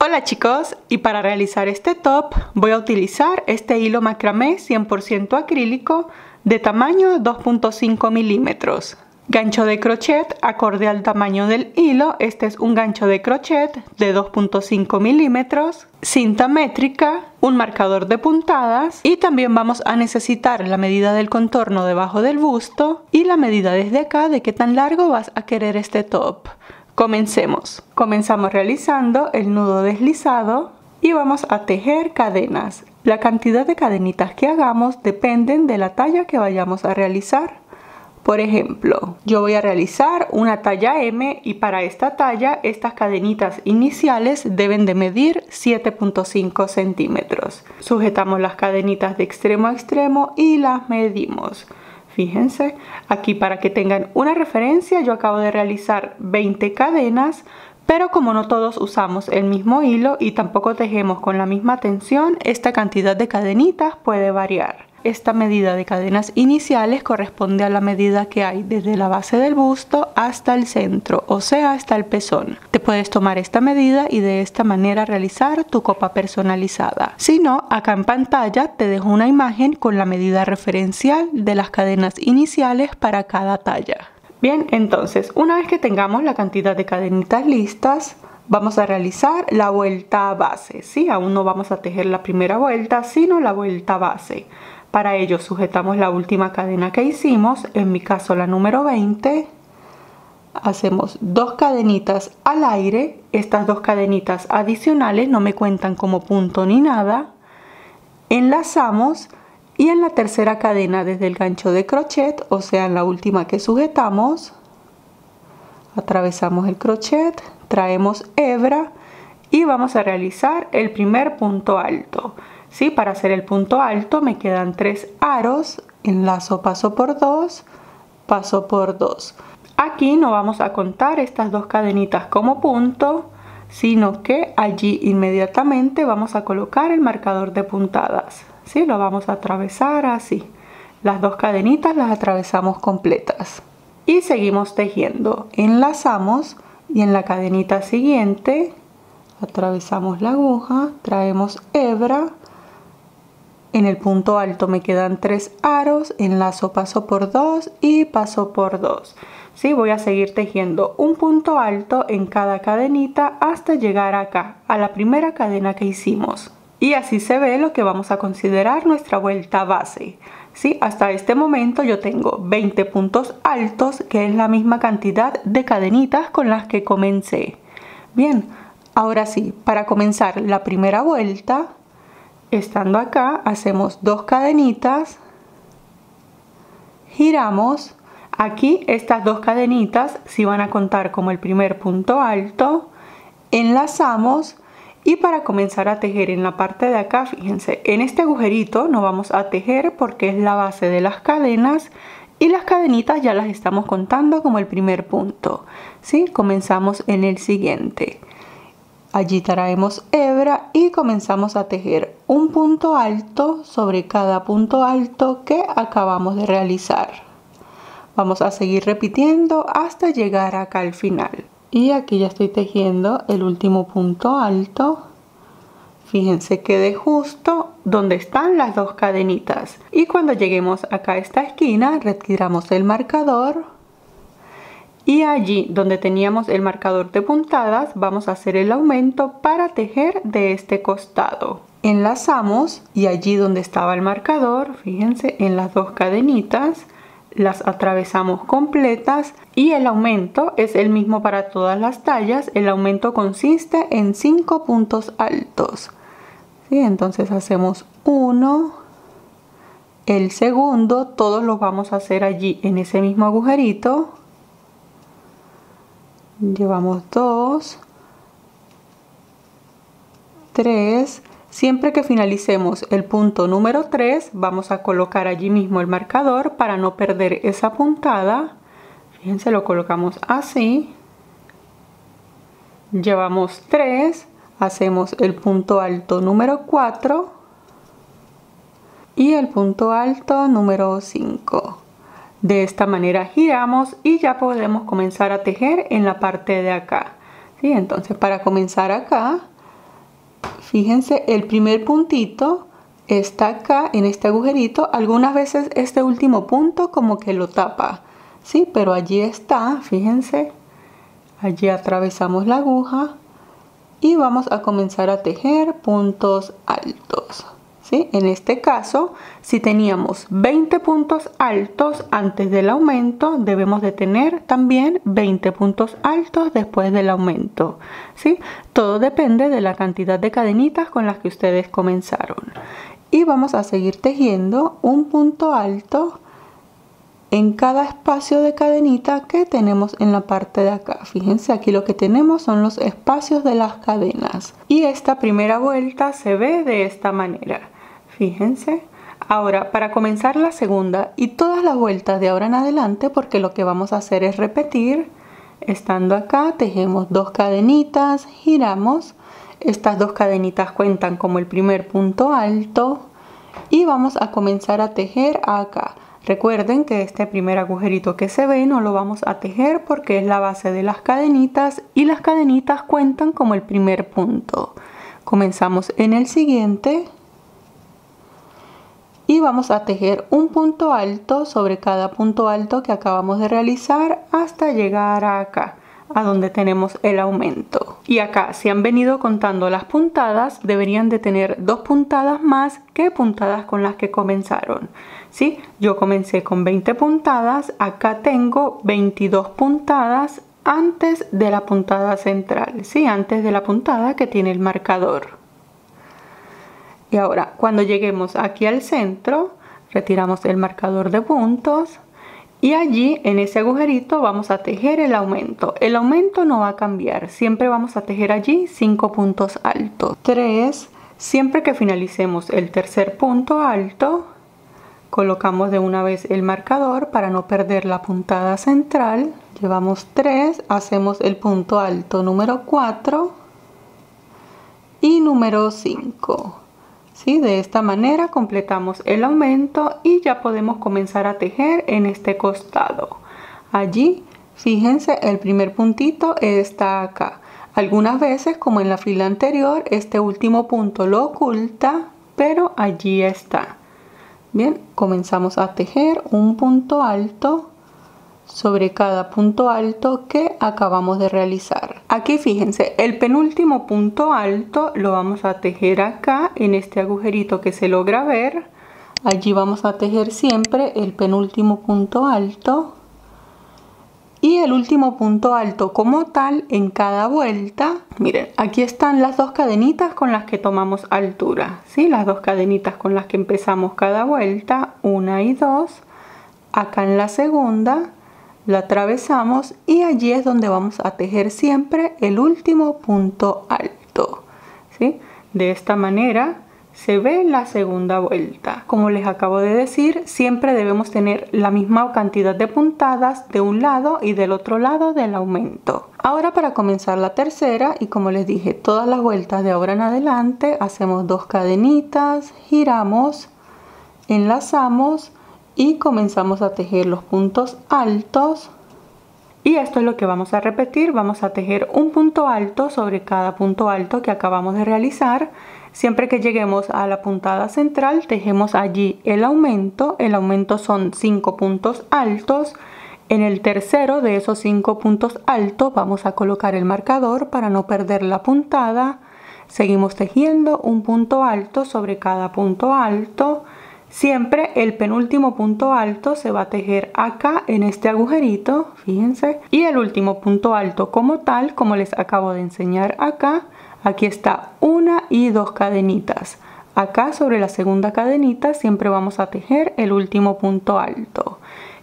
Hola chicos, y para realizar este top voy a utilizar este hilo macramé 100% acrílico de tamaño 2.5 milímetros. Gancho de crochet acorde al tamaño del hilo. Este es un gancho de crochet de 2.5 milímetros, cinta métrica, un marcador de puntadas y también vamos a necesitar la medida del contorno debajo del busto y la medida desde acá de qué tan largo vas a querer este top. Comencemos. Comenzamos realizando el nudo deslizado y vamos a tejer cadenas. La cantidad de cadenitas que hagamos dependen de la talla que vayamos a realizar. Por ejemplo, yo voy a realizar una talla M y para esta talla estas cadenitas iniciales deben de medir 7.5 centímetros. Sujetamos las cadenitas de extremo a extremo y las medimos. Fíjense, aquí para que tengan una referencia yo acabo de realizar 20 cadenas, pero como no todos usamos el mismo hilo y tampoco tejemos con la misma tensión, esta cantidad de cadenitas puede variar. Esta medida de cadenas iniciales corresponde a la medida que hay desde la base del busto hasta el centro, o sea, hasta el pezón. Te puedes tomar esta medida y de esta manera realizar tu copa personalizada. Si no, acá en pantalla te dejo una imagen con la medida referencial de las cadenas iniciales para cada talla. Bien, entonces, una vez que tengamos la cantidad de cadenitas listas, vamos a realizar la vuelta base, ¿sí? Aún no vamos a tejer la primera vuelta, sino la vuelta base. Para ello sujetamos la última cadena que hicimos, en mi caso la número 20. Hacemos 2 cadenitas al aire. Estas 2 cadenitas adicionales no me cuentan como punto ni nada. Enlazamos y en la tercera cadena desde el gancho de crochet, o sea en la última que sujetamos, atravesamos el crochet, traemos hebra y vamos a realizar el primer punto alto. ¿Sí? Para hacer el punto alto me quedan 3 aros, enlazo paso por 2, paso por 2. Aquí no vamos a contar estas 2 cadenitas como punto, sino que allí inmediatamente vamos a colocar el marcador de puntadas. ¿Sí? Lo vamos a atravesar así. Las 2 cadenitas las atravesamos completas. Y seguimos tejiendo. Enlazamos y en la cadenita siguiente atravesamos la aguja, traemos hebra. En el punto alto me quedan 3 aros, enlazo paso por 2 y paso por 2. ¿Sí? Voy a seguir tejiendo un punto alto en cada cadenita hasta llegar acá, a la primera cadena que hicimos. Y así se ve lo que vamos a considerar nuestra vuelta base. ¿Sí? Hasta este momento yo tengo 20 puntos altos, que es la misma cantidad de cadenitas con las que comencé. Bien, ahora sí, para comenzar la primera vuelta, estando acá, hacemos 2 cadenitas, giramos. Aquí estas 2 cadenitas sí van a contar como el primer punto alto, enlazamos y para comenzar a tejer en la parte de acá, fíjense, en este agujerito no vamos a tejer porque es la base de las cadenas y las cadenitas ya las estamos contando como el primer punto. ¿Sí? Comenzamos en el siguiente. Allí traemos hebra y comenzamos a tejer un punto alto sobre cada punto alto que acabamos de realizar. Vamos a seguir repitiendo hasta llegar acá al final. Y aquí ya estoy tejiendo el último punto alto. Fíjense que de justo donde están las 2 cadenitas. Y cuando lleguemos acá a esta esquina, retiramos el marcador. Y allí donde teníamos el marcador de puntadas vamos a hacer el aumento para tejer de este costado. Enlazamos y allí donde estaba el marcador, fíjense, en las 2 cadenitas las atravesamos completas y el aumento es el mismo para todas las tallas. El aumento consiste en 5 puntos altos. ¿Sí? Entonces hacemos 1, el segundo, todos los vamos a hacer allí en ese mismo agujerito. Llevamos 2, 3, siempre que finalicemos el punto número 3 vamos a colocar allí mismo el marcador para no perder esa puntada. Fíjense, lo colocamos así, llevamos 3, hacemos el punto alto número 4 y el punto alto número 5. De esta manera giramos y ya podemos comenzar a tejer en la parte de acá. ¿Sí? Entonces para comenzar acá Fíjense, el primer puntito está acá en este agujerito. Algunas veces este último punto como que lo tapa, ¿sí? Pero allí está, fíjense. Allí atravesamos la aguja y vamos a comenzar a tejer puntos altos, ¿sí? En este caso, si teníamos 20 puntos altos antes del aumento, debemos de tener también 20 puntos altos después del aumento, ¿sí? Todo depende de la cantidad de cadenitas con las que ustedes comenzaron. Y vamos a seguir tejiendo un punto alto en cada espacio de cadenita que tenemos en la parte de acá. Fíjense, aquí lo que tenemos son los espacios de las cadenas. Y esta primera vuelta se ve de esta manera. Fíjense. Ahora, para comenzar la segunda y todas las vueltas de ahora en adelante, porque lo que vamos a hacer es repetir, estando acá, tejemos 2 cadenitas, giramos. Estas 2 cadenitas cuentan como el primer punto alto y vamos a comenzar a tejer acá. Recuerden que este primer agujerito que se ve no lo vamos a tejer porque es la base de las cadenitas y las cadenitas cuentan como el primer punto. Comenzamos en el siguiente y vamos a tejer un punto alto sobre cada punto alto que acabamos de realizar hasta llegar a acá, a donde tenemos el aumento. Y acá, si han venido contando las puntadas, deberían de tener 2 puntadas más que puntadas con las que comenzaron, ¿sí? Yo comencé con 20 puntadas, acá tengo 22 puntadas antes de la puntada central, ¿sí? Antes de la puntada que tiene el marcador. Y ahora, cuando lleguemos aquí al centro, retiramos el marcador de puntos. Y allí, en ese agujerito, vamos a tejer el aumento. El aumento no va a cambiar. Siempre vamos a tejer allí 5 puntos altos. 3. Siempre que finalicemos el tercer punto alto, colocamos de una vez el marcador para no perder la puntada central. Llevamos 3, hacemos el punto alto número 4 y número 5. ¿Sí? De esta manera completamos el aumento y ya podemos comenzar a tejer en este costado. Allí, fíjense, el primer puntito está acá. Algunas veces, como en la fila anterior, este último punto lo oculta, pero allí está. Bien, comenzamos a tejer un punto alto sobre cada punto alto que acabamos de realizar. Aquí fíjense, el penúltimo punto alto lo vamos a tejer acá en este agujerito que se logra ver. Allí vamos a tejer siempre el penúltimo punto alto y el último punto alto como tal en cada vuelta. Miren, aquí están las 2 cadenitas con las que tomamos altura, ¿sí? Las 2 cadenitas con las que empezamos cada vuelta, 1 y 2. Acá en la segunda la atravesamos y allí es donde vamos a tejer siempre el último punto alto, ¿sí? De esta manera se ve la segunda vuelta. Como les acabo de decir, siempre debemos tener la misma cantidad de puntadas de un lado y del otro lado del aumento. Ahora, para comenzar la tercera, y como les dije, todas las vueltas de ahora en adelante, hacemos 2 cadenitas, giramos, enlazamos y comenzamos a tejer los puntos altos. Y esto es lo que vamos a repetir. Vamos a tejer un punto alto sobre cada punto alto que acabamos de realizar. Siempre que lleguemos a la puntada central, tejemos allí el aumento. El aumento son 5 puntos altos. En el tercero de esos 5 puntos altos vamos a colocar el marcador para no perder la puntada. Seguimos tejiendo un punto alto sobre cada punto alto. Siempre el penúltimo punto alto se va a tejer acá en este agujerito, fíjense. Y el último punto alto como tal, como les acabo de enseñar acá, aquí está 1 y 2 cadenitas. Acá sobre la segunda cadenita siempre vamos a tejer el último punto alto.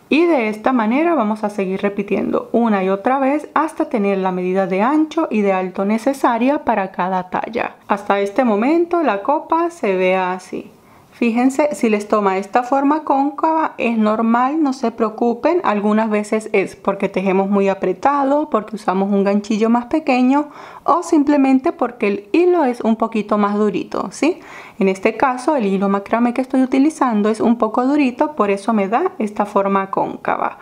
Y de esta manera vamos a seguir repitiendo una y otra vez hasta tener la medida de ancho y de alto necesaria para cada talla. Hasta este momento la copa se ve así. Fíjense, si les toma esta forma cóncava es normal, no se preocupen. Algunas veces es porque tejemos muy apretado, porque usamos un ganchillo más pequeño o simplemente porque el hilo es un poquito más durito, ¿sí? En este caso el hilo macramé que estoy utilizando es un poco durito, por eso me da esta forma cóncava.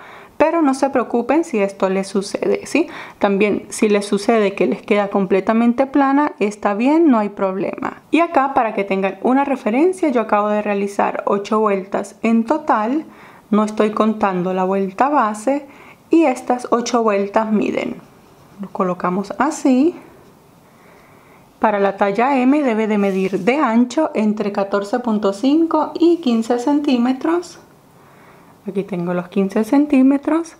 pero no se preocupen si esto les sucede, ¿sí? También si les sucede que les queda completamente plana, está bien, no hay problema. Y acá, para que tengan una referencia, yo acabo de realizar 8 vueltas en total, no estoy contando la vuelta base, y estas 8 vueltas miden. Lo colocamos así. Para la talla M debe de medir de ancho entre 14.5 y 15 centímetros. Aquí tengo los 15 centímetros.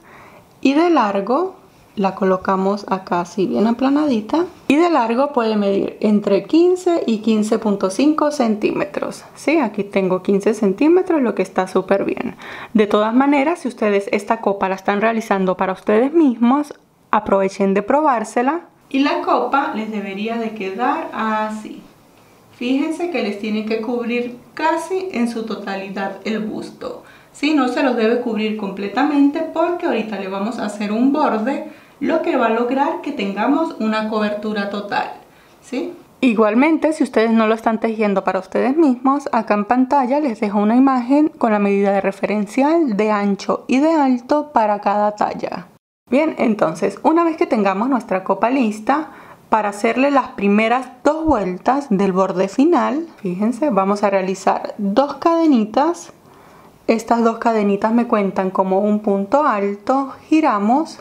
Y de largo la colocamos acá así bien aplanadita. Y de largo puede medir entre 15 y 15.5 centímetros. ¿Sí? Aquí tengo 15 centímetros, lo que está súper bien. De todas maneras, si ustedes esta copa la están realizando para ustedes mismos, aprovechen de probársela. Y la copa les debería de quedar así. Fíjense que les tiene que cubrir casi en su totalidad el busto. ¿Sí? No se los debe cubrir completamente porque ahorita le vamos a hacer un borde, lo que va a lograr que tengamos una cobertura total. ¿Sí? Igualmente, si ustedes no lo están tejiendo para ustedes mismos, acá en pantalla les dejo una imagen con la medida de referencial de ancho y de alto para cada talla. Bien, entonces, una vez que tengamos nuestra copa lista, para hacerle las primeras 2 vueltas del borde final, fíjense, vamos a realizar 2 cadenitas. Estas 2 cadenitas me cuentan como un punto alto, giramos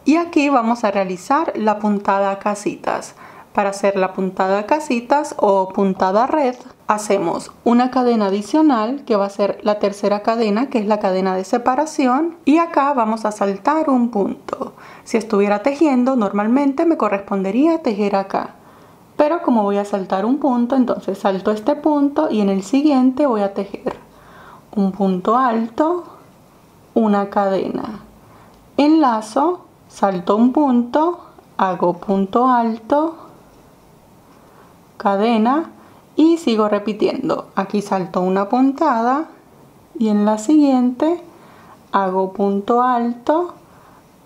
y aquí vamos a realizar la puntada a casitas. Para hacer la puntada a casitas o puntada red, hacemos una cadena adicional que va a ser la tercera cadena, que es la cadena de separación, y acá vamos a saltar un punto. Si estuviera tejiendo, normalmente me correspondería tejer acá, pero como voy a saltar un punto, entonces salto este punto y en el siguiente voy a tejer un punto alto, una cadena, enlazo, salto un punto, hago punto alto, cadena y sigo repitiendo. Aquí salto una puntada y en la siguiente hago punto alto,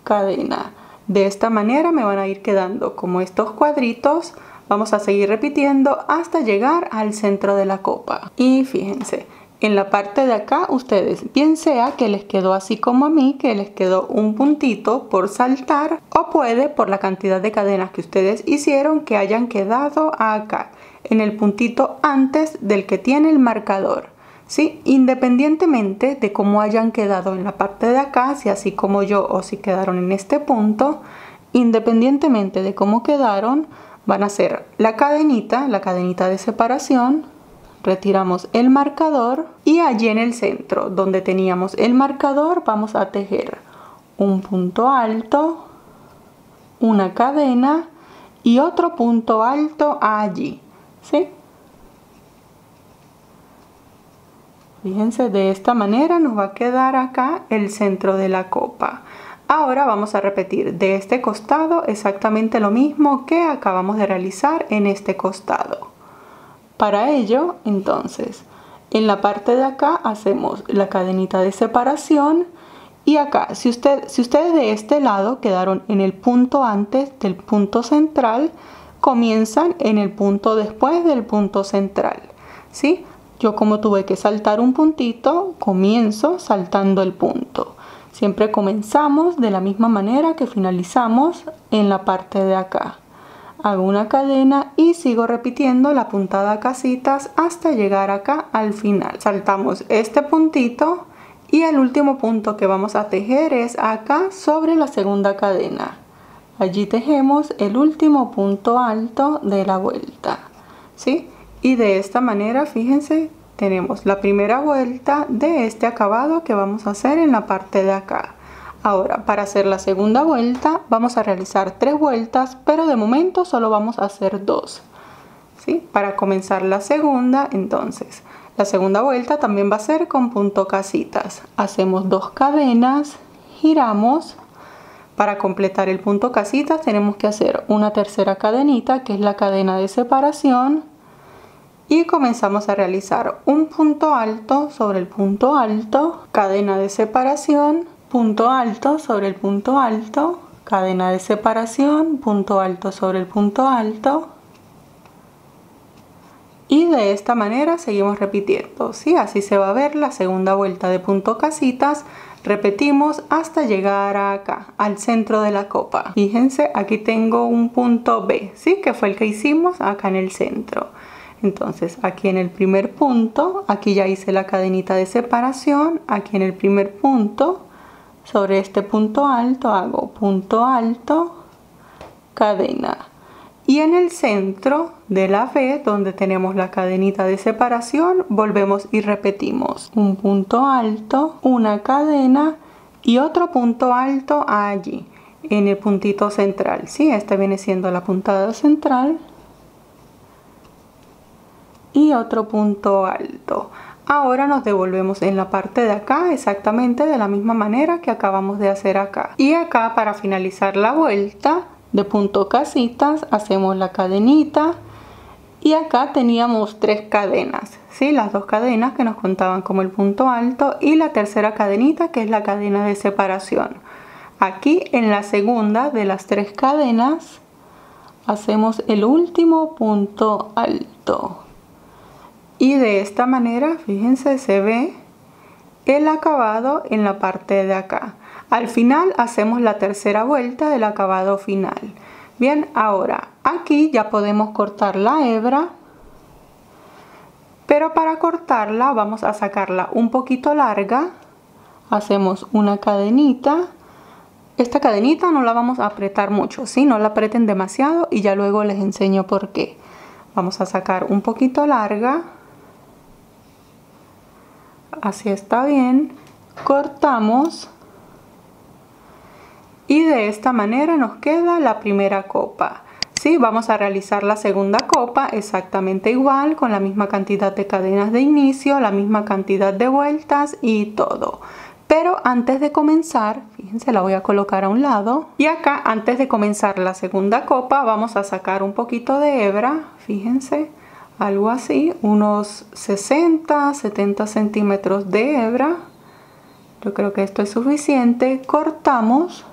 cadena. De esta manera me van a ir quedando como estos cuadritos. Vamos a seguir repitiendo hasta llegar al centro de la copa. Y fíjense, en la parte de acá ustedes, bien sea que les quedó así como a mí, que les quedó un puntito por saltar, o puede por la cantidad de cadenas que ustedes hicieron que hayan quedado acá, en el puntito antes del que tiene el marcador. ¿Sí? Independientemente de cómo hayan quedado en la parte de acá, si así como yo o si quedaron en este punto, independientemente de cómo quedaron, van a hacer la cadenita de separación. Retiramos el marcador y allí en el centro donde teníamos el marcador vamos a tejer un punto alto, una cadena y otro punto alto allí, ¿sí? Fíjense, de esta manera nos va a quedar acá el centro de la copa. Ahora vamos a repetir de este costado exactamente lo mismo que acabamos de realizar en este costado. Para ello, entonces, en la parte de acá hacemos la cadenita de separación y acá, si ustedes de este lado quedaron en el punto antes del punto central, comienzan en el punto después del punto central, ¿sí? Yo como tuve que saltar un puntito, comienzo saltando el punto. Siempre comenzamos de la misma manera que finalizamos en la parte de acá. Hago una cadena y sigo repitiendo la puntada a casitas hasta llegar acá al final. Saltamos este puntito y el último punto que vamos a tejer es acá sobre la segunda cadena. Allí tejemos el último punto alto de la vuelta, ¿sí? Y de esta manera, fíjense, tenemos la primera vuelta de este acabado que vamos a hacer en la parte de acá. Ahora, para hacer la segunda vuelta vamos a realizar 3 vueltas, pero de momento solo vamos a hacer 2, ¿sí? Para comenzar la segunda, entonces, la segunda vuelta también va a ser con punto casitas. Hacemos 2 cadenas, giramos. Para completar el punto casitas tenemos que hacer una tercera cadenita, que es la cadena de separación. Y comenzamos a realizar un punto alto sobre el punto alto, cadena de separación, punto alto sobre el punto alto, cadena de separación, punto alto sobre el punto alto. Y de esta manera seguimos repitiendo, ¿sí? Así se va a ver la segunda vuelta de punto casitas. Repetimos hasta llegar acá, al centro de la copa. Fíjense, aquí tengo un punto B, ¿sí? Que fue el que hicimos acá en el centro. Entonces, aquí en el primer punto, aquí ya hice la cadenita de separación. Aquí en el primer punto, sobre este punto alto, hago punto alto, cadena. Y en el centro de la B, donde tenemos la cadenita de separación, volvemos y repetimos un punto alto, una cadena y otro punto alto allí, en el puntito central. ¿Sí? Esta viene siendo la puntada central y otro punto alto. Ahora nos devolvemos en la parte de acá exactamente de la misma manera que acabamos de hacer acá. Y acá, para finalizar la vuelta de punto casitas, hacemos la cadenita y acá teníamos 3 cadenas, ¿sí? Las 2 cadenas que nos contaban como el punto alto y la tercera cadenita, que es la cadena de separación. Aquí en la segunda de las 3 cadenas hacemos el último punto alto y de esta manera, fíjense, se ve el acabado en la parte de acá. Al final hacemos la tercera vuelta del acabado final. Bien, ahora aquí ya podemos cortar la hebra, pero para cortarla vamos a sacarla un poquito larga. Hacemos una cadenita. Esta cadenita no la vamos a apretar mucho, ¿sí? No la aprieten demasiado y ya luego les enseño por qué. Vamos a sacar un poquito larga. Así está bien. Cortamos. Y de esta manera nos queda la primera copa. ¿Sí? Vamos a realizar la segunda copa exactamente igual, con la misma cantidad de cadenas de inicio, la misma cantidad de vueltas y todo. Pero antes de comenzar, fíjense, la voy a colocar a un lado. Y acá, antes de comenzar la segunda copa, vamos a sacar un poquito de hebra. Fíjense, algo así, unos 60-70 centímetros de hebra. Yo creo que esto es suficiente. Cortamos.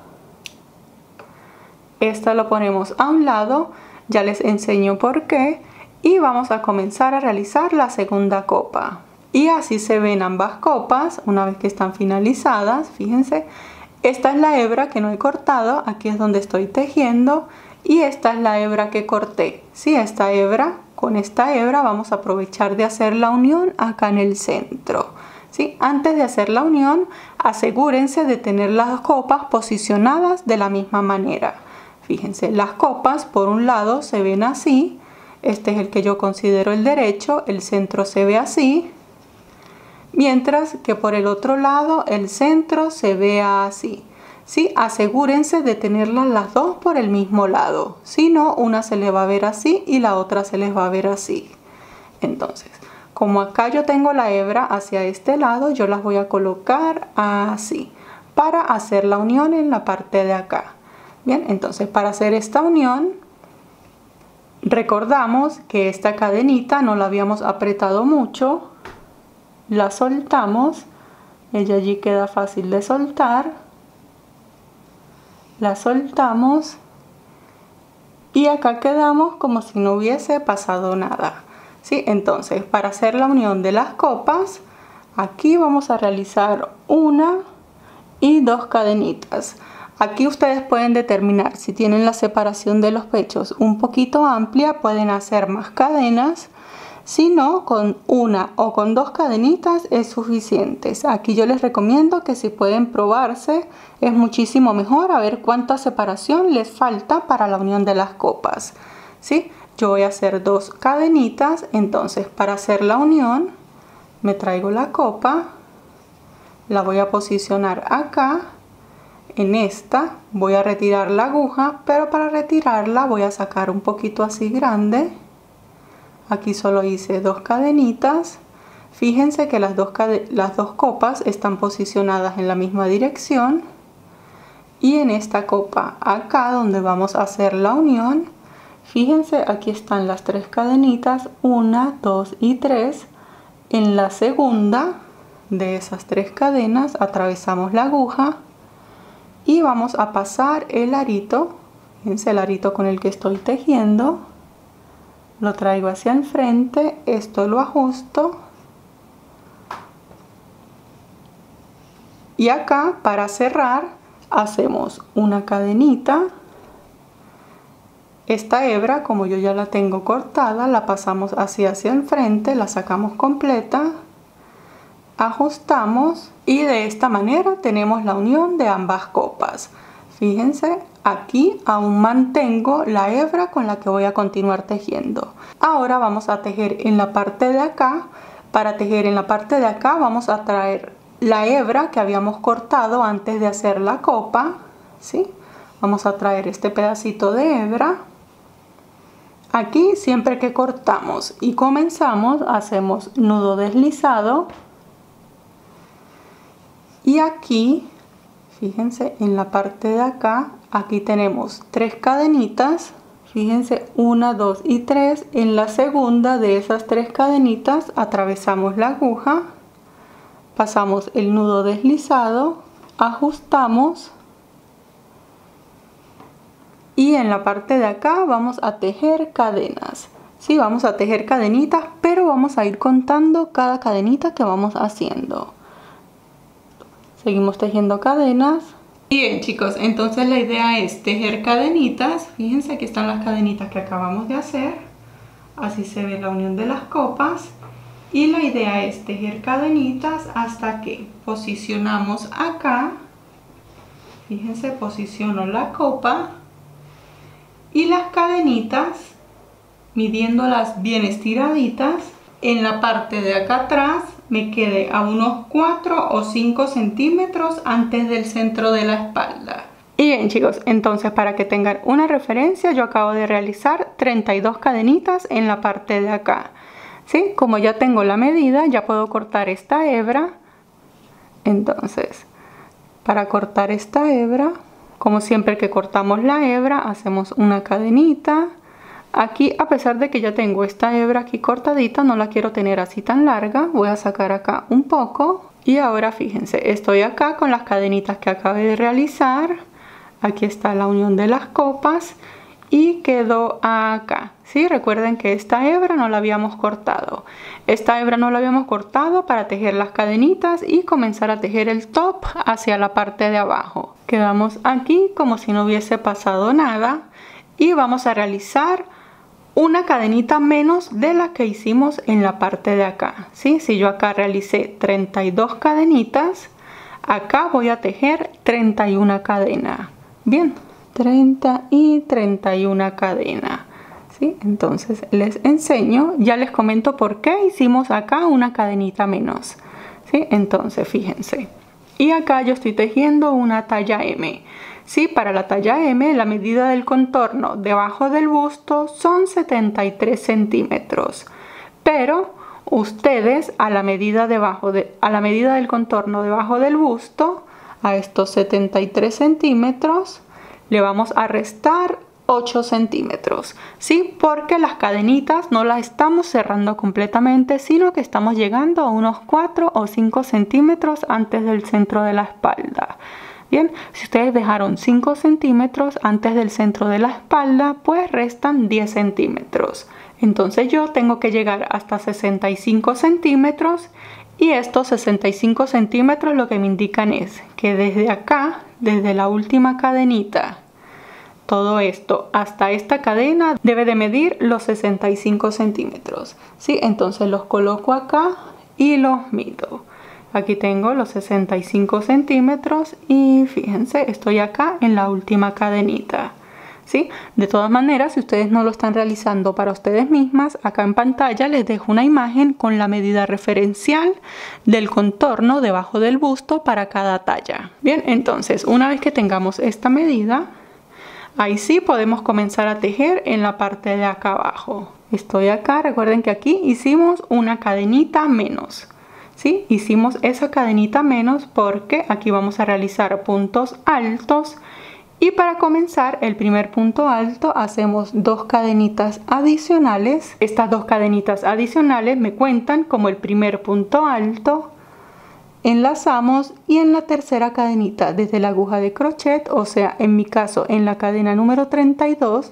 Esta lo ponemos a un lado, ya les enseño por qué, y vamos a comenzar a realizar la segunda copa. Y así se ven ambas copas una vez que están finalizadas. Fíjense, esta es la hebra que no he cortado, aquí es donde estoy tejiendo, y esta es la hebra que corté. Sí, esta hebra, con esta hebra vamos a aprovechar de hacer la unión acá en el centro. ¿Sí? Antes de hacer la unión, asegúrense de tener las copas posicionadas de la misma manera. Fíjense, las copas por un lado se ven así, este es el que yo considero el derecho, el centro se ve así, mientras que por el otro lado el centro se ve así. ¿Sí? Asegúrense de tenerlas las dos por el mismo lado, si no, una se le va a ver así y la otra se les va a ver así. Entonces, como acá yo tengo la hebra hacia este lado, yo las voy a colocar así, para hacer la unión en la parte de acá. Bien, entonces para hacer esta unión, recordamos que esta cadenita no la habíamos apretado mucho, la soltamos, ella allí queda fácil de soltar, la soltamos y acá quedamos como si no hubiese pasado nada. ¿Sí? Entonces, para hacer la unión de las copas, aquí vamos a realizar una y 2 cadenitas. Aquí ustedes pueden determinar si tienen la separación de los pechos un poquito amplia, pueden hacer más cadenas. Si no, con una o con 2 cadenitas es suficiente. Aquí yo les recomiendo que si pueden probarse, es muchísimo mejor, a ver cuánta separación les falta para la unión de las copas. ¿Sí? Yo voy a hacer 2 cadenitas, entonces para hacer la unión me traigo la copa, la voy a posicionar acá. En esta voy a retirar la aguja, pero para retirarla voy a sacar un poquito así grande. Aquí solo hice 2 cadenitas. Fíjense que las dos copas están posicionadas en la misma dirección. Y en esta copa acá donde vamos a hacer la unión, fíjense, aquí están las 3 cadenitas, 1, 2 y 3. En la segunda de esas 3 cadenas atravesamos la aguja y vamos a pasar el arito. Fíjense, el arito con el que estoy tejiendo, lo traigo hacia el frente, esto lo ajusto Y acá para cerrar hacemos una cadenita. Esta hebra, como yo ya la tengo cortada, la pasamos hacia el frente, la sacamos completa, ajustamos y de esta manera tenemos la unión de ambas copas. Fíjense, aquí aún mantengo la hebra con la que voy a continuar tejiendo. Ahora vamos a tejer en la parte de acá. Para tejer en la parte de acá vamos a traer la hebra que habíamos cortado antes de hacer la copa, ¿sí? Vamos a traer este pedacito de hebra. Aquí siempre que cortamos y comenzamos hacemos nudo deslizado. Y aquí, fíjense, en la parte de acá, aquí tenemos 3 cadenitas. Fíjense, 1, 2 y 3. En la segunda de esas 3 cadenitas atravesamos la aguja, pasamos el nudo deslizado, ajustamos y en la parte de acá vamos a tejer cadenas. Sí, vamos a tejer cadenitas, pero vamos a ir contando cada cadenita que vamos haciendo. Seguimos tejiendo cadenas. Bien, chicos, entonces la idea es tejer cadenitas. Fíjense, aquí están las cadenitas que acabamos de hacer. Así se ve la unión de las copas. Y la idea es tejer cadenitas hasta que posicionamos acá. Fíjense, posiciono la copa y las cadenitas, midiéndolas bien estiraditas, en la parte de acá atrás me quede a unos 4 o 5 centímetros antes del centro de la espalda. Y bien, chicos, entonces para que tengan una referencia, yo acabo de realizar 32 cadenitas en la parte de acá. ¿Sí? Como ya tengo la medida, ya puedo cortar esta hebra. Entonces, para cortar esta hebra, como siempre que cortamos la hebra, hacemos una cadenita. Aquí, a pesar de que ya tengo esta hebra aquí cortadita, no la quiero tener así tan larga. Voy a sacar acá un poco. Y ahora fíjense, estoy acá con las cadenitas que acabé de realizar. Aquí está la unión de las copas. Y quedó acá. ¿Sí? Recuerden que esta hebra no la habíamos cortado. Esta hebra no la habíamos cortado para tejer las cadenitas y comenzar a tejer el top hacia la parte de abajo. Quedamos aquí como si no hubiese pasado nada. Y vamos a realizar una cadenita menos de la que hicimos en la parte de acá. ¿Sí? Si yo acá realicé 32 cadenitas, acá voy a tejer 31 cadenas. Bien, 30 y 31 cadenas. ¿Sí? Entonces les enseño, ya les comento por qué hicimos acá una cadenita menos. ¿Sí? Entonces fíjense. Y acá yo estoy tejiendo una talla M. Sí, para la talla M la medida del contorno debajo del busto son 73 centímetros. Pero ustedes a la medida del contorno debajo del busto, a estos 73 centímetros, le vamos a restar 8 centímetros. ¿Sí? Porque las cadenitas no las estamos cerrando completamente, sino que estamos llegando a unos 4 o 5 centímetros antes del centro de la espalda. Bien, si ustedes dejaron 5 centímetros antes del centro de la espalda, pues restan 10 centímetros. Entonces yo tengo que llegar hasta 65 centímetros y estos 65 centímetros lo que me indican es que desde acá, desde la última cadenita, todo esto hasta esta cadena debe de medir los 65 centímetros. ¿Sí? Entonces los coloco acá y los mido. Aquí tengo los 65 centímetros y fíjense, estoy acá en la última cadenita. ¿Sí? De todas maneras, si ustedes no lo están realizando para ustedes mismas, acá en pantalla les dejo una imagen con la medida referencial del contorno debajo del busto para cada talla. Bien, entonces una vez que tengamos esta medida, ahí sí podemos comenzar a tejer en la parte de acá abajo. Estoy acá, recuerden que aquí hicimos una cadenita menos. ¿Sí? Hicimos esa cadenita menos porque aquí vamos a realizar puntos altos y para comenzar el primer punto alto hacemos 2 cadenitas adicionales. Estas 2 cadenitas adicionales me cuentan como el primer punto alto. Enlazamos y en la tercera cadenita desde la aguja de crochet, o sea en mi caso en la cadena número 32,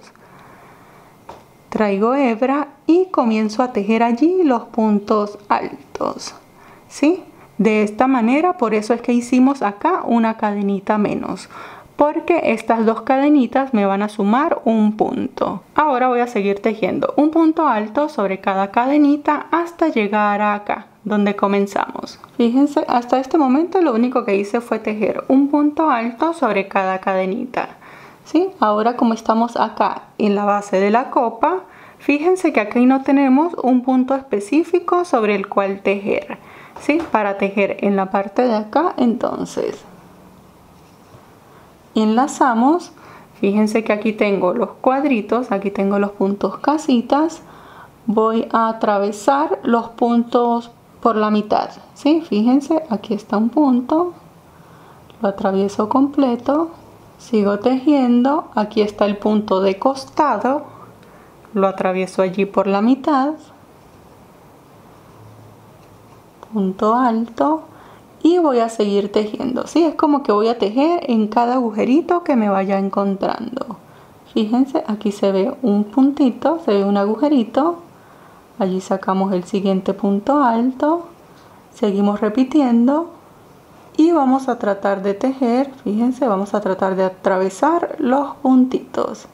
traigo hebra y comienzo a tejer allí los puntos altos. ¿Sí? De esta manera, por eso es que hicimos acá una cadenita menos, porque estas dos cadenitas me van a sumar un punto. Ahora voy a seguir tejiendo un punto alto sobre cada cadenita hasta llegar a acá, donde comenzamos. Fíjense, hasta este momento lo único que hice fue tejer un punto alto sobre cada cadenita. ¿Sí? Ahora, como estamos acá en la base de la copa, fíjense que aquí no tenemos un punto específico sobre el cual tejer. ¿Sí? Para tejer en la parte de acá, entonces enlazamos. Fíjense que aquí tengo los cuadritos, aquí tengo los puntos casitas. Voy a atravesar los puntos por la mitad. ¿Sí? Fíjense, aquí está un punto, lo atravieso completo, sigo tejiendo. Aquí está el punto de costado, lo atravieso allí por la mitad, punto alto, y voy a seguir tejiendo. ¿Sí? Es como que voy a tejer en cada agujerito que me vaya encontrando. Fíjense, aquí se ve un puntito, se ve un agujerito, allí sacamos el siguiente punto alto, seguimos repitiendo y vamos a tratar de tejer. Fíjense, vamos a tratar de atravesar los puntitos.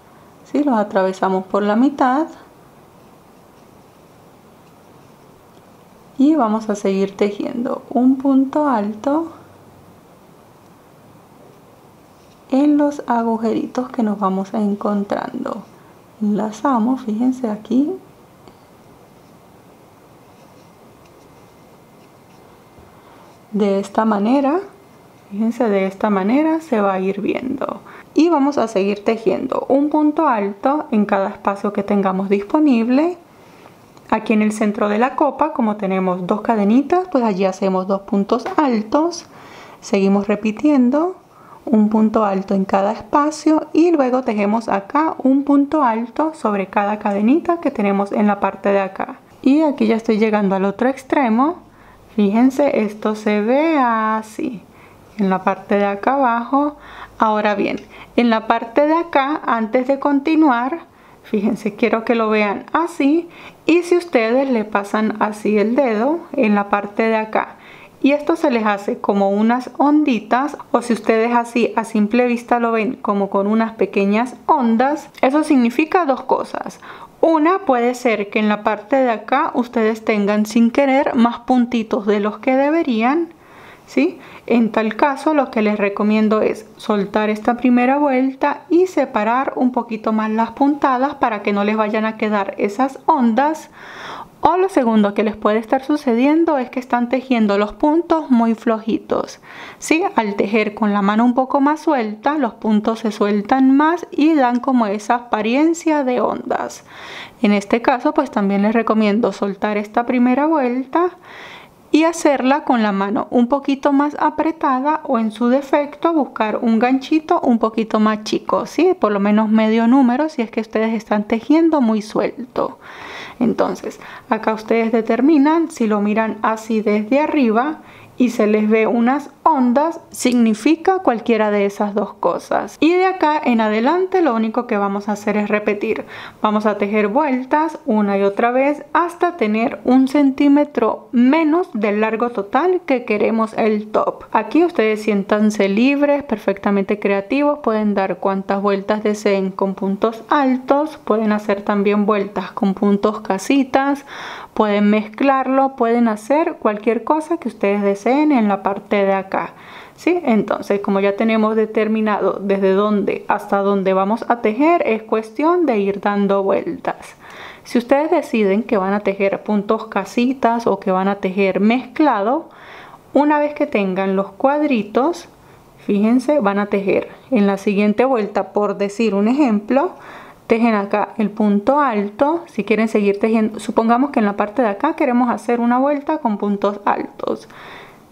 ¿Sí? Los atravesamos por la mitad y vamos a seguir tejiendo un punto alto en los agujeritos que nos vamos a encontrando. Enlazamos, fíjense aquí, de esta manera. Fíjense, de esta manera se va a ir viendo. Y vamos a seguir tejiendo un punto alto en cada espacio que tengamos disponible. Aquí en el centro de la copa, como tenemos dos cadenitas, pues allí hacemos dos puntos altos. Seguimos repitiendo un punto alto en cada espacio y luego tejemos acá un punto alto sobre cada cadenita que tenemos en la parte de acá. Y aquí ya estoy llegando al otro extremo. Fíjense, esto se ve así en la parte de acá abajo. Ahora bien, en la parte de acá, antes de continuar, fíjense, quiero que lo vean así, y si ustedes le pasan así el dedo en la parte de acá y esto se les hace como unas onditas, o si ustedes así a simple vista lo ven como con unas pequeñas ondas, eso significa dos cosas. Una, puede ser que en la parte de acá ustedes tengan sin querer más puntitos de los que deberían, ¿sí? En tal caso, lo que les recomiendo es soltar esta primera vuelta y separar un poquito más las puntadas para que no les vayan a quedar esas ondas. O lo segundo que les puede estar sucediendo es que están tejiendo los puntos muy flojitos. ¿Sí? Al tejer con la mano un poco más suelta, los puntos se sueltan más y dan como esa apariencia de ondas. En este caso, pues también les recomiendo soltar esta primera vuelta y hacerla con la mano un poquito más apretada, o en su defecto buscar un ganchito un poquito más chico, ¿sí? Por lo menos medio número si es que ustedes están tejiendo muy suelto. Entonces, acá ustedes determinan, si lo miran así desde arriba y se les ve unas ondas, significa cualquiera de esas dos cosas. Y de acá en adelante lo único que vamos a hacer es repetir. Vamos a tejer vueltas una y otra vez hasta tener 1 centímetro menos del largo total que queremos el top. Aquí ustedes siéntanse libres, perfectamente creativos, pueden dar cuantas vueltas deseen con puntos altos, pueden hacer también vueltas con puntos casitas, pueden mezclarlo, pueden hacer cualquier cosa que ustedes deseen en la parte de acá. ¿Sí? Entonces, como ya tenemos determinado desde dónde hasta dónde vamos a tejer, es cuestión de ir dando vueltas. Si ustedes deciden que van a tejer puntos casitas o que van a tejer mezclado, una vez que tengan los cuadritos, fíjense, van a tejer en la siguiente vuelta, por decir un ejemplo, tejen acá el punto alto. Si quieren seguir tejiendo, supongamos que en la parte de acá queremos hacer una vuelta con puntos altos,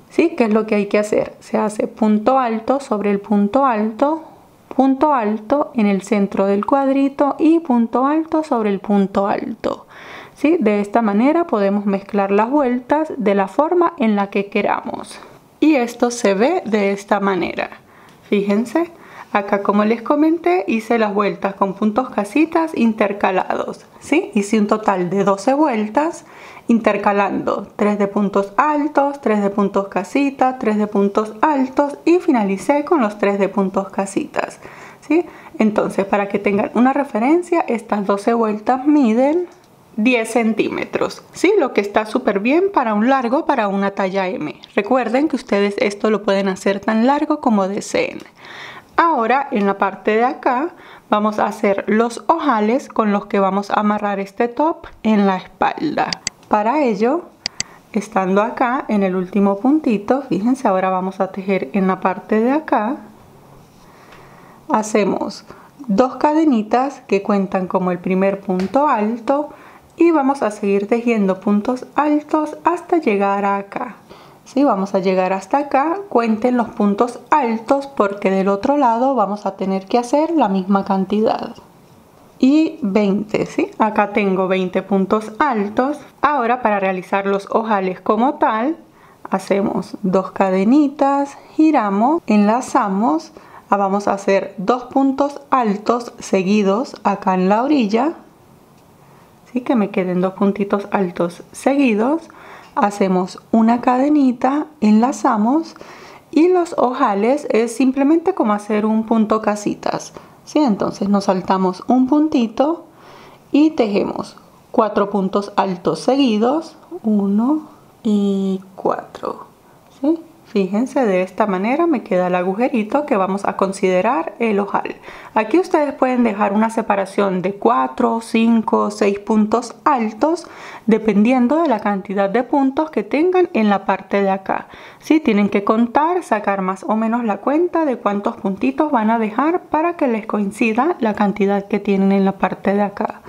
¿sí? ¿Qué es lo que hay que hacer? Se hace punto alto sobre el punto alto en el centro del cuadrito y punto alto sobre el punto alto, ¿sí? De esta manera podemos mezclar las vueltas de la forma en la que queramos. Y esto se ve de esta manera. Fíjense, Acá, como les comenté, hice las vueltas con puntos casitas intercalados, ¿sí? Hice un total de 12 vueltas intercalando 3 de puntos altos, 3 de puntos casitas, 3 de puntos altos y finalicé con los 3 de puntos casitas, ¿sí? Entonces, para que tengan una referencia, estas 12 vueltas miden 10 centímetros, ¿sí? Lo que está súper bien para un largo, para una talla M. Recuerden que ustedes esto lo pueden hacer tan largo como deseen. Ahora, en la parte de acá, vamos a hacer los ojales con los que vamos a amarrar este top en la espalda. Para ello, estando acá en el último puntito, fíjense, ahora vamos a tejer en la parte de acá. Hacemos 2 cadenitas que cuentan como el primer punto alto y vamos a seguir tejiendo puntos altos hasta llegar a acá. ¿Sí? Vamos a llegar hasta acá, cuenten los puntos altos porque del otro lado vamos a tener que hacer la misma cantidad. Y 20, ¿sí? Acá tengo 20 puntos altos. Ahora, para realizar los ojales como tal, hacemos 2 cadenitas, giramos, enlazamos, vamos a hacer 2 puntos altos seguidos acá en la orilla, ¿sí? Que me queden 2 puntitos altos seguidos. Hacemos una cadenita, enlazamos y los ojales es simplemente como hacer un punto casitas, ¿sí? Entonces nos saltamos un puntito y tejemos 4 puntos altos seguidos, 1 y 4, ¿sí? Fíjense, de esta manera me queda el agujerito que vamos a considerar el ojal. Aquí ustedes pueden dejar una separación de 4, 5, 6 puntos altos dependiendo de la cantidad de puntos que tengan en la parte de acá. ¿Sí? Tienen que contar, sacar más o menos la cuenta de cuántos puntitos van a dejar para que les coincida la cantidad que tienen en la parte de acá.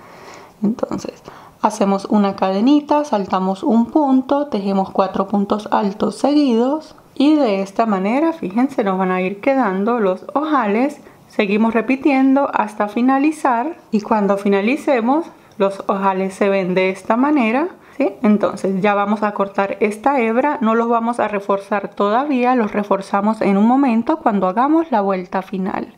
Entonces, hacemos una cadenita, saltamos un punto, tejemos 4 puntos altos seguidos. Y de esta manera, fíjense, nos van a ir quedando los ojales. Seguimos repitiendo hasta finalizar. Y cuando finalicemos, los ojales se ven de esta manera, ¿sí? Entonces ya vamos a cortar esta hebra. No los vamos a reforzar todavía. Los reforzamos en un momento cuando hagamos la vuelta final.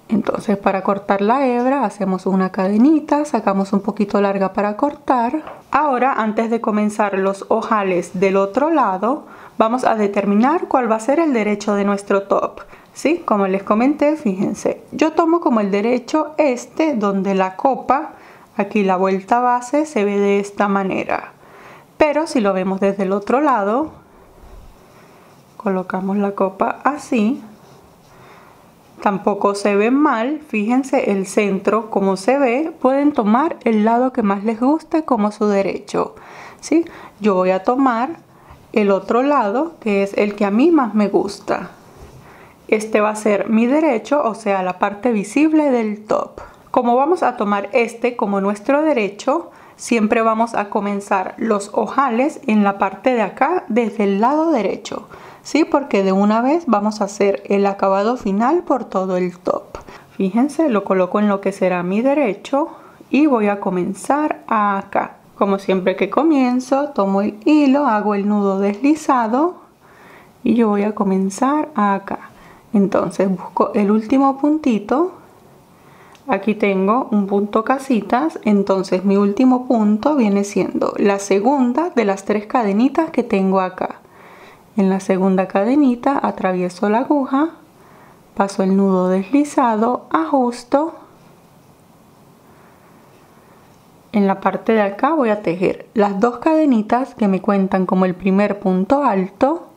Entonces, para cortar la hebra hacemos una cadenita, sacamos un poquito larga para cortar. Ahora, antes de comenzar los ojales del otro lado, vamos a determinar cuál va a ser el derecho de nuestro top. ¿Sí? Como les comenté, fíjense, yo tomo como el derecho este, donde la copa, aquí la vuelta base, se ve de esta manera. Pero si lo vemos desde el otro lado, colocamos la copa así. Tampoco se ve mal, fíjense el centro como se ve. Pueden tomar el lado que más les guste como su derecho, ¿sí? Yo voy a tomar el otro lado, que es el que a mí más me gusta. Este va a ser mi derecho, o sea, la parte visible del top. Como vamos a tomar este como nuestro derecho, siempre vamos a comenzar los ojales en la parte de acá desde el lado derecho. Sí, porque de una vez vamos a hacer el acabado final por todo el top. Fíjense, lo coloco en lo que será mi derecho y voy a comenzar acá. Como siempre que comienzo, tomo el hilo, hago el nudo deslizado y yo voy a comenzar acá. Entonces busco el último puntito. Aquí tengo un punto casitas, entonces mi último punto viene siendo la segunda de las 3 cadenitas que tengo acá. En la segunda cadenita atravieso la aguja, paso el nudo deslizado, ajusto. En la parte de acá voy a tejer las 2 cadenitas que me cuentan como el primer punto alto.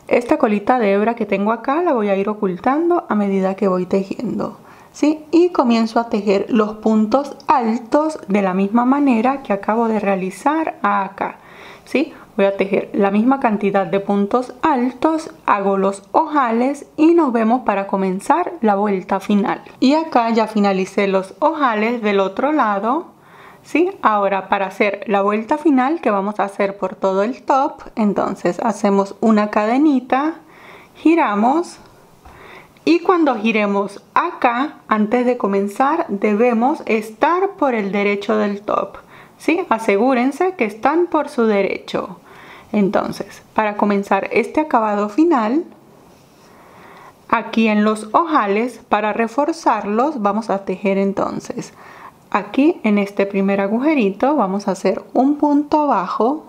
Esta colita de hebra que tengo acá la voy a ir ocultando a medida que voy tejiendo, ¿sí? Y comienzo a tejer los puntos altos de la misma manera que acabo de realizar acá, ¿sí? Voy a tejer la misma cantidad de puntos altos, hago los ojales y nos vemos para comenzar la vuelta final. Y acá ya finalicé los ojales del otro lado, ¿sí? Ahora, para hacer la vuelta final que vamos a hacer por todo el top, entonces hacemos una cadenita, giramos y cuando giremos acá, antes de comenzar, debemos estar por el derecho del top, ¿sí? Asegúrense que están por su derecho. Entonces, para comenzar este acabado final, Aquí en los ojales, para reforzarlos, vamos a tejer entonces. Aquí en este primer agujerito vamos a hacer un punto bajo.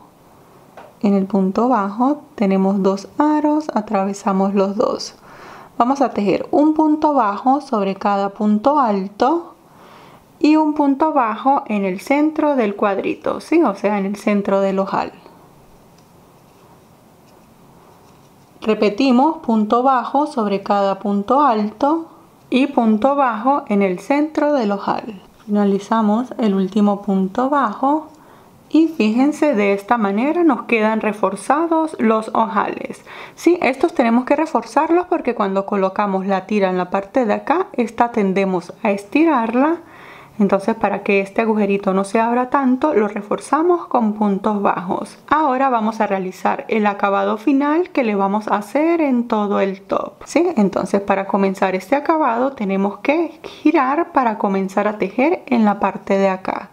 En el punto bajo tenemos 2 aros, atravesamos los dos. Vamos a tejer un punto bajo sobre cada punto alto y un punto bajo en el centro del cuadrito, ¿sí? O sea, en el centro del ojal. Repetimos punto bajo sobre cada punto alto y punto bajo en el centro del ojal. Finalizamos el último punto bajo y fíjense, de esta manera nos quedan reforzados los ojales. Sí, estos tenemos que reforzarlos porque cuando colocamos la tira en la parte de acá, esta tendemos a estirarla. Entonces, para que este agujerito no se abra tanto, lo reforzamos con puntos bajos. Ahora vamos a realizar el acabado final que le vamos a hacer en todo el top, ¿sí? Entonces, para comenzar este acabado tenemos que girar para comenzar a tejer en la parte de acá.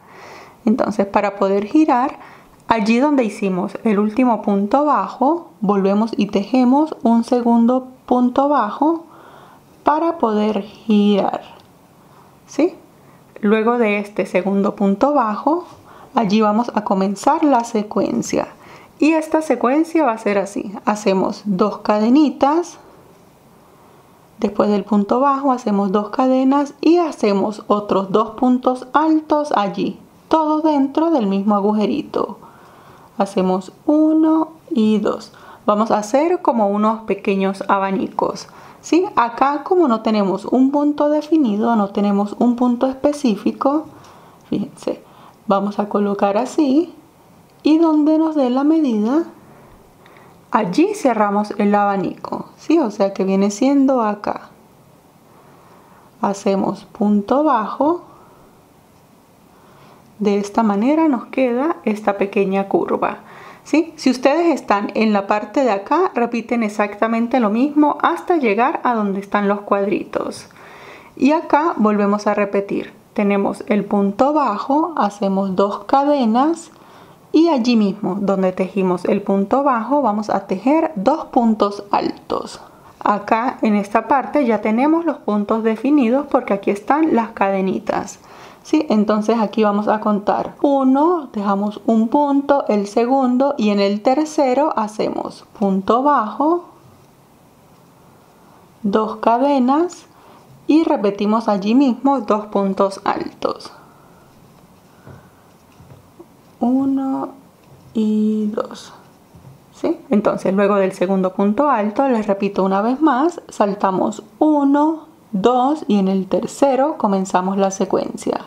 Entonces, para poder girar, allí donde hicimos el último punto bajo, volvemos y tejemos un segundo punto bajo para poder girar, ¿sí? Luego de este segundo punto bajo, allí vamos a comenzar la secuencia. Y esta secuencia va a ser así. Hacemos 2 cadenitas. Después del punto bajo hacemos 2 cadenas y hacemos otros 2 puntos altos allí. Todo dentro del mismo agujerito. Hacemos 1 y 2. Vamos a hacer como unos pequeños abanicos. ¿Sí? Acá, como no tenemos un punto definido, no tenemos un punto específico, fíjense, vamos a colocar así y donde nos dé la medida, allí cerramos el abanico, ¿sí? O sea que viene siendo acá. Hacemos punto bajo. De esta manera nos queda esta pequeña curva. ¿Sí? Si ustedes están en la parte de acá, repiten exactamente lo mismo hasta llegar a donde están los cuadritos. Y acá volvemos a repetir. Tenemos el punto bajo, hacemos 2 cadenas y allí mismo donde tejimos el punto bajo vamos a tejer 2 puntos altos. Acá en esta parte ya tenemos los puntos definidos porque aquí están las cadenitas. ¿Sí? Entonces aquí vamos a contar 1, dejamos un punto, el segundo y en el tercero hacemos punto bajo, 2 cadenas y repetimos allí mismo 2 puntos altos. 1 y 2. ¿Sí? Entonces luego del segundo punto alto, les repito una vez más, saltamos 1, 2 y en el tercero comenzamos la secuencia.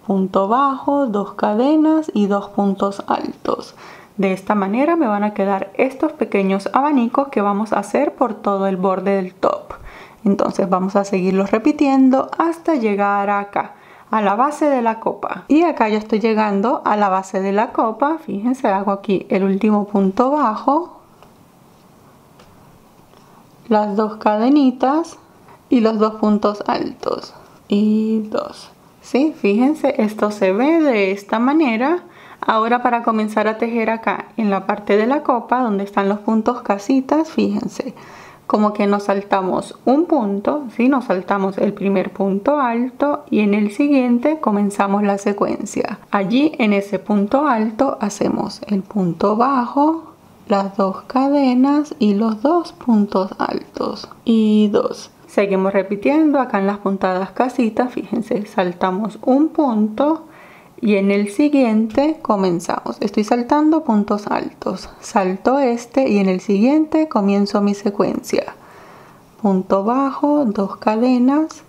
Punto bajo, 2 cadenas y 2 puntos altos. De esta manera me van a quedar estos pequeños abanicos que vamos a hacer por todo el borde del top. Entonces vamos a seguirlos repitiendo hasta llegar acá, a la base de la copa. Y acá ya estoy llegando a la base de la copa. Fíjense, hago aquí el último punto bajo, las 2 cadenitas y los 2 puntos altos. Y 2. ¿Sí? Fíjense, esto se ve de esta manera. Ahora para comenzar a tejer acá en la parte de la copa donde están los puntos casitas, fíjense, como que nos saltamos un punto, ¿sí? Nos saltamos el primer punto alto y en el siguiente comenzamos la secuencia. Allí en ese punto alto hacemos el punto bajo, las 2 cadenas y los 2 puntos altos y 2. Seguimos repitiendo acá en las puntadas casitas, fíjense, saltamos un punto y en el siguiente comenzamos. Estoy saltando puntos altos, salto este y en el siguiente comienzo mi secuencia. Punto bajo, 2 cadenas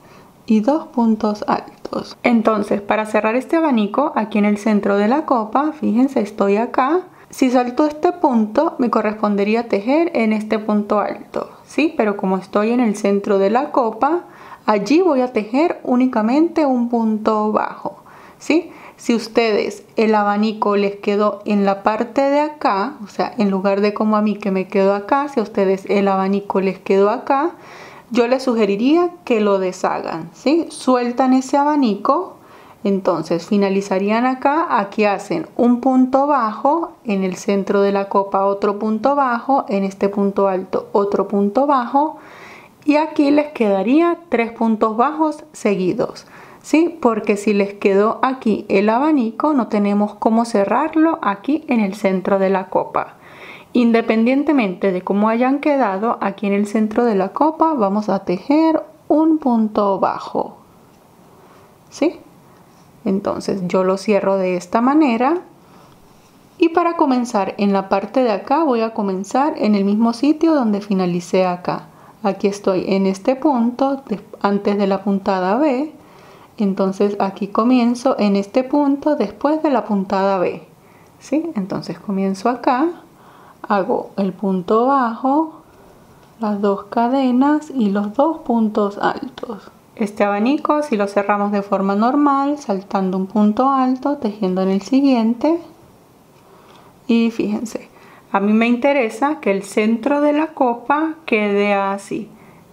y 2 puntos altos. Entonces, para cerrar este abanico, aquí en el centro de la copa, fíjense, estoy acá. Si salto este punto, me correspondería tejer en este punto alto, ¿sí? Pero como estoy en el centro de la copa, allí voy a tejer únicamente un punto bajo, ¿sí? Si ustedes el abanico les quedó en la parte de acá, o sea, en lugar de como a mí que me quedo acá, si a ustedes el abanico les quedó acá, yo les sugeriría que lo deshagan, ¿sí? Sueltan ese abanico. Entonces finalizarían acá, aquí hacen un punto bajo, en el centro de la copa otro punto bajo, en este punto alto otro punto bajo y aquí les quedaría 3 puntos bajos seguidos, ¿sí? Porque si les quedó aquí el abanico, no tenemos cómo cerrarlo aquí en el centro de la copa. Independientemente de cómo hayan quedado, aquí en el centro de la copa vamos a tejer un punto bajo, ¿sí? Entonces yo lo cierro de esta manera. Y para comenzar en la parte de acá voy a comenzar en el mismo sitio donde finalicé acá. Aquí estoy en este punto antes de la puntada B. Entonces aquí comienzo en este punto después de la puntada B, ¿sí? Entonces comienzo acá, hago el punto bajo, las 2 cadenas y los 2 puntos altos. Este abanico, si lo cerramos de forma normal, saltando un punto alto, tejiendo en el siguiente. Y fíjense, a mí me interesa que el centro de la copa quede así,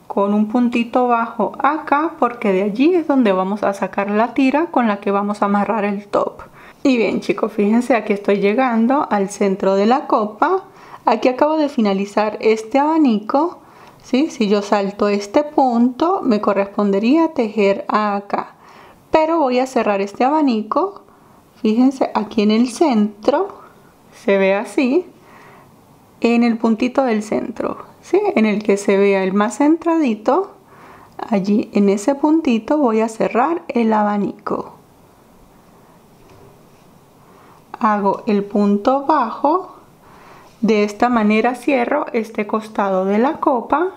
con un puntito bajo acá, porque de allí es donde vamos a sacar la tira con la que vamos a amarrar el top. Y bien chicos, fíjense, aquí estoy llegando al centro de la copa. Aquí acabo de finalizar este abanico, ¿sí? Si yo salto este punto, me correspondería tejer acá. Pero voy a cerrar este abanico, fíjense, aquí en el centro, se ve así, en el puntito del centro, ¿sí? En el que se vea el más centradito, allí en ese puntito voy a cerrar el abanico. Hago el punto bajo, de esta manera cierro este costado de la copa.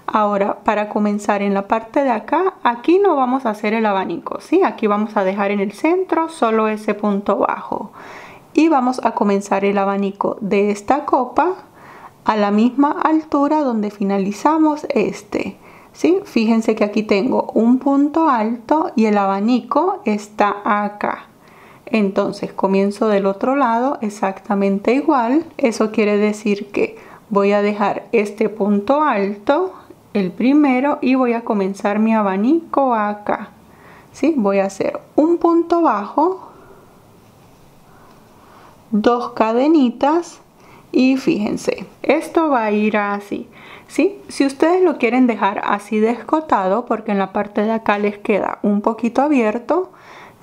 Ahora, para comenzar en la parte de acá, aquí no vamos a hacer el abanico, ¿sí? Aquí vamos a dejar en el centro solo ese punto bajo. Y vamos a comenzar el abanico de esta copa a la misma altura donde finalizamos este, ¿sí? Fíjense que aquí tengo un punto alto y el abanico está acá. Entonces comienzo del otro lado exactamente igual. Eso quiere decir que voy a dejar este punto alto, el primero, y voy a comenzar mi abanico acá, ¿sí? Voy a hacer un punto bajo, 2 cadenitas y fíjense, esto va a ir así, ¿sí? Si ustedes lo quieren dejar así de escotado, porque en la parte de acá les queda un poquito abierto,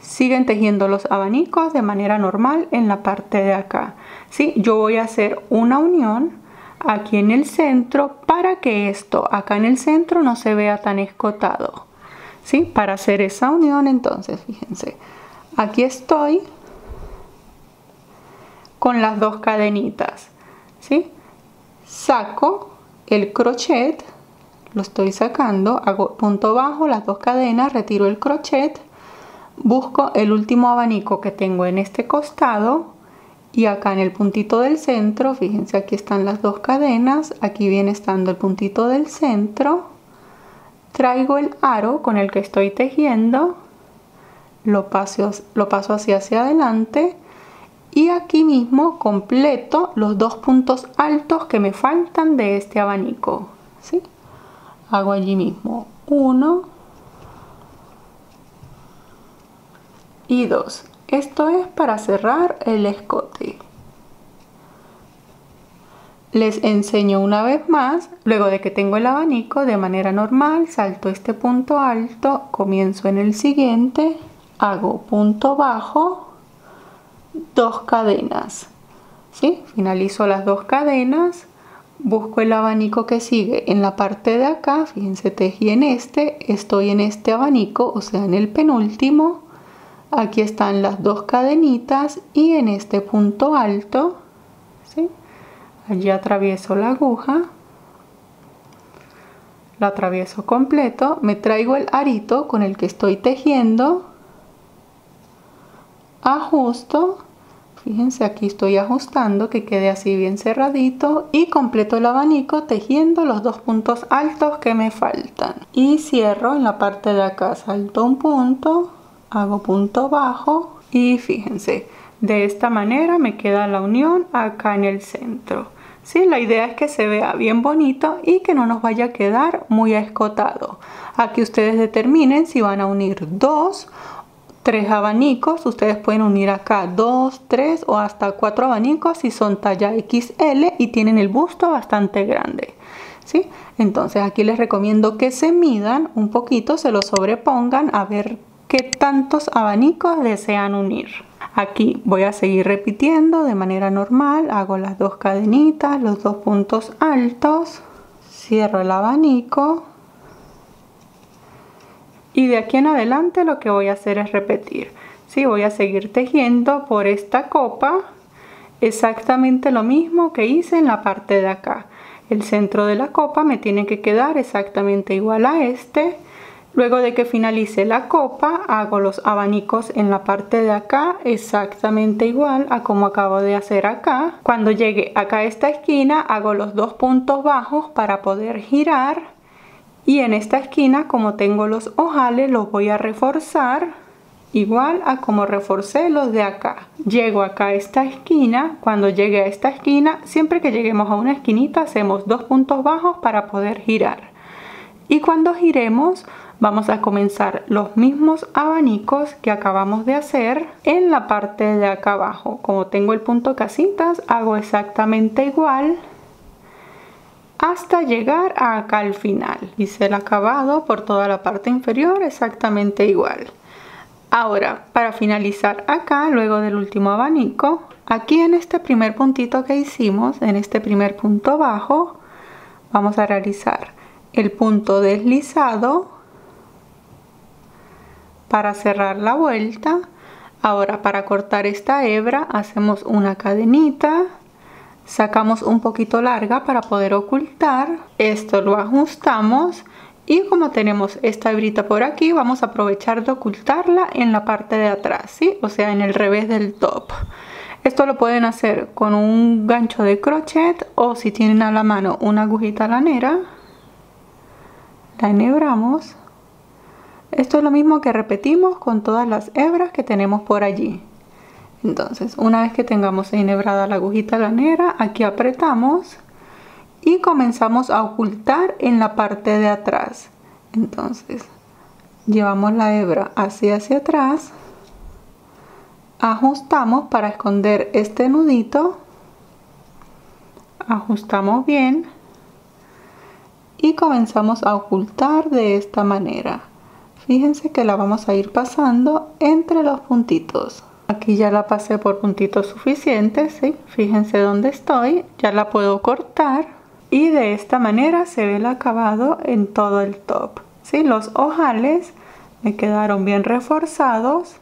siguen tejiendo los abanicos de manera normal en la parte de acá, ¿sí? Yo voy a hacer una unión aquí en el centro para que esto acá en el centro no se vea tan escotado, ¿sí? Para hacer esa unión, entonces fíjense, aquí estoy con las 2 cadenitas, ¿sí? Saco el crochet, lo estoy sacando, hago punto bajo, las 2 cadenas, retiro el crochet, busco el último abanico que tengo en este costado y acá en el puntito del centro, fíjense, aquí están las 2 cadenas, aquí viene estando el puntito del centro, traigo el aro con el que estoy tejiendo, lo paso hacia adelante. Y aquí mismo completo los 2 puntos altos que me faltan de este abanico, ¿sí? Hago allí mismo 1 y 2. Esto es para cerrar el escote. Les enseño una vez más, luego de que tengo el abanico de manera normal, salto este punto alto, comienzo en el siguiente, hago punto bajo, 2 cadenas, ¿sí? Finalizo las 2 cadenas, busco el abanico que sigue en la parte de acá, fíjense, tejí en este, estoy en este abanico, o sea en el penúltimo, aquí están las 2 cadenitas y en este punto alto, ¿sí? Allí atravieso la aguja, la atravieso completo, me traigo el arito con el que estoy tejiendo, ajusto, fíjense, aquí estoy ajustando que quede así bien cerradito y completo el abanico tejiendo los 2 puntos altos que me faltan y cierro en la parte de acá, salto un punto, hago punto bajo y fíjense, de esta manera me queda la unión acá en el centro, ¿sí? La idea es que se vea bien bonito y que no nos vaya a quedar muy escotado. Aquí ustedes determinen si van a unir 2, 3 abanicos, ustedes pueden unir acá 2, 3 o hasta 4 abanicos si son talla XL y tienen el busto bastante grande, ¿sí? Entonces aquí les recomiendo que se midan un poquito, se lo sobrepongan a ver qué tantos abanicos desean unir. Aquí voy a seguir repitiendo de manera normal, hago las 2 cadenitas, los 2 puntos altos, cierro el abanico y de aquí en adelante lo que voy a hacer es repetir. Sí, voy a seguir tejiendo por esta copa exactamente lo mismo que hice en la parte de acá. El centro de la copa me tiene que quedar exactamente igual a este. Luego de que finalice la copa, hago los abanicos en la parte de acá exactamente igual a como acabo de hacer acá. Cuando llegue acá a esta esquina, hago los 2 puntos bajos para poder girar. Y en esta esquina, como tengo los ojales, los voy a reforzar igual a como reforcé los de acá. Llego acá a esta esquina. Cuando llegue a esta esquina, siempre que lleguemos a una esquinita, hacemos 2 puntos bajos para poder girar. Y cuando giremos, vamos a comenzar los mismos abanicos que acabamos de hacer en la parte de acá abajo. Como tengo el punto casitas, hago exactamente igual hasta llegar a acá al final. Hice el acabado por toda la parte inferior exactamente igual. Ahora, para finalizar acá, luego del último abanico, aquí en este primer puntito que hicimos, en este primer punto bajo, vamos a realizar el punto deslizado para cerrar la vuelta. Ahora, para cortar esta hebra, hacemos una cadenita, sacamos un poquito larga para poder ocultar. Esto lo ajustamos. Y como tenemos esta hebrita por aquí, vamos a aprovechar de ocultarla en la parte de atrás, ¿sí? O sea, en el revés del top. Esto lo pueden hacer con un gancho de crochet o si tienen a la mano una agujita lanera, la enhebramos. Esto es lo mismo que repetimos con todas las hebras que tenemos por allí. Entonces, una vez que tengamos enhebrada la agujita lanera, aquí apretamos y comenzamos a ocultar en la parte de atrás. Entonces llevamos la hebra hacia atrás, ajustamos para esconder este nudito, ajustamos bien y comenzamos a ocultar de esta manera. Fíjense que la vamos a ir pasando entre los puntitos. Aquí ya la pasé por puntitos suficientes, ¿sí? Fíjense dónde estoy, ya la puedo cortar. Y de esta manera se ve el acabado en todo el top, ¿sí? Los ojales me quedaron bien reforzados.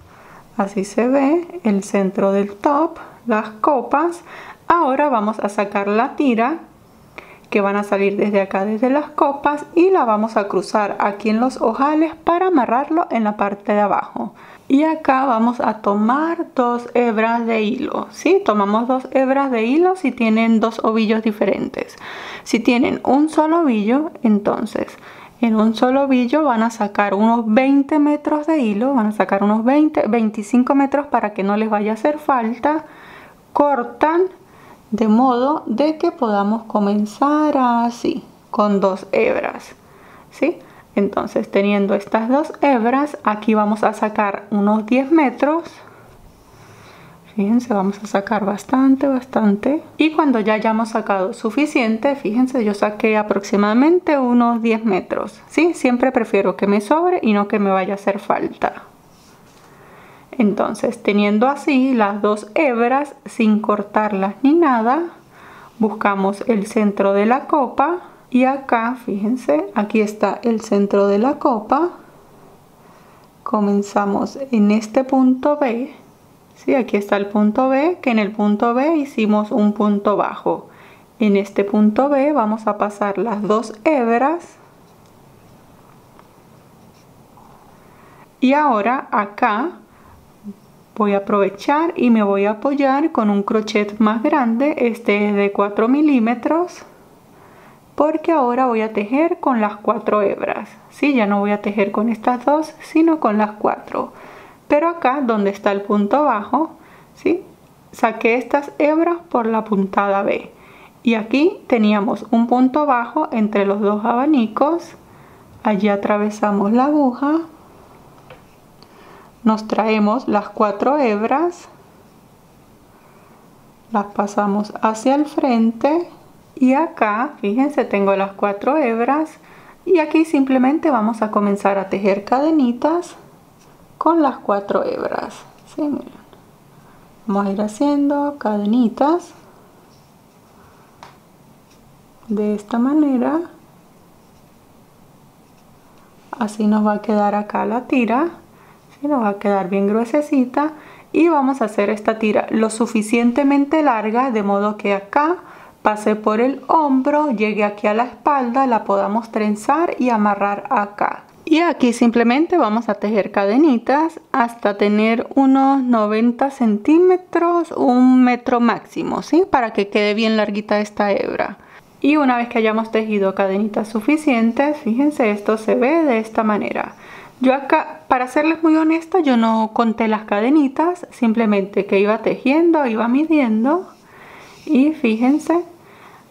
Así se ve el centro del top, las copas. Ahora vamos a sacar la tira que van a salir desde acá, desde las copas. Y la vamos a cruzar aquí en los ojales para amarrarlo en la parte de abajo. Y acá vamos a tomar 2 hebras de hilo, ¿sí? Tomamos 2 hebras de hilo si tienen 2 ovillos diferentes. Si tienen un solo ovillo, entonces en un solo ovillo van a sacar unos 20 metros de hilo, van a sacar unos 25 metros para que no les vaya a hacer falta. Cortan de modo de que podamos comenzar así, con 2 hebras, ¿sí? Entonces, teniendo estas 2 hebras, aquí vamos a sacar unos 10 metros. Fíjense, vamos a sacar bastante. Y cuando ya hayamos sacado suficiente, fíjense, yo saqué aproximadamente unos 10 metros. ¿Sí? Siempre prefiero que me sobre y no que me vaya a hacer falta. Entonces, teniendo así las 2 hebras, sin cortarlas ni nada, buscamos el centro de la copa. Y acá, fíjense, aquí está el centro de la copa. Comenzamos en este punto B. ¿Sí? Aquí está el punto B, que en el punto B hicimos un punto bajo. En este punto B vamos a pasar las 2 hebras. Y ahora acá voy a aprovechar y me voy a apoyar con un crochet más grande. Este es de 4 milímetros. Porque ahora voy a tejer con las 4 hebras, ¿sí? Ya no voy a tejer con estas 2, sino con las 4. Pero acá, donde está el punto bajo, ¿sí? Saqué estas hebras por la puntada B. Y aquí teníamos un punto bajo entre los 2 abanicos. Allí atravesamos la aguja. Nos traemos las 4 hebras. Las pasamos hacia el frente. Y acá, fíjense, tengo las 4 hebras y aquí simplemente vamos a comenzar a tejer cadenitas con las 4 hebras. ¿Sí? Miren. Vamos a ir haciendo cadenitas de esta manera. Así nos va a quedar acá la tira. ¿Sí? Nos va a quedar bien gruesecita. Y vamos a hacer esta tira lo suficientemente larga, de modo que acá pase por el hombro, llegue aquí a la espalda, la podamos trenzar y amarrar acá. Y aquí simplemente vamos a tejer cadenitas hasta tener unos 90 centímetros, 1 metro máximo, ¿sí? Para que quede bien larguita esta hebra. Y una vez que hayamos tejido cadenitas suficientes, fíjense, esto se ve de esta manera. Yo acá, para serles muy honesta, yo no conté las cadenitas, simplemente que iba tejiendo, iba midiendo. Y fíjense,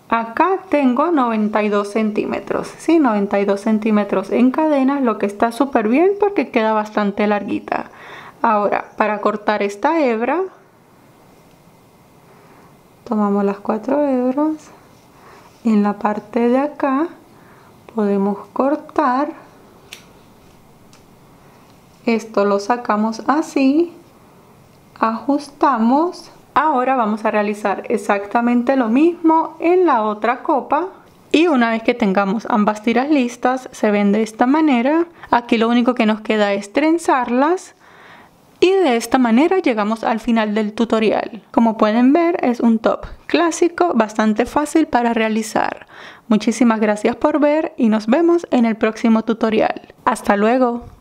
acá tengo 92 centímetros, ¿sí? 92 centímetros en cadenas, lo que está súper bien porque queda bastante larguita. Ahora, para cortar esta hebra, tomamos las 4 hebras. En la parte de acá podemos cortar. Esto lo sacamos así, ajustamos. Ahora vamos a realizar exactamente lo mismo en la otra copa. Y una vez que tengamos ambas tiras listas, se ven de esta manera. Aquí lo único que nos queda es trenzarlas. Y de esta manera llegamos al final del tutorial. Como pueden ver, es un top clásico, bastante fácil para realizar. Muchísimas gracias por ver y nos vemos en el próximo tutorial. ¡Hasta luego!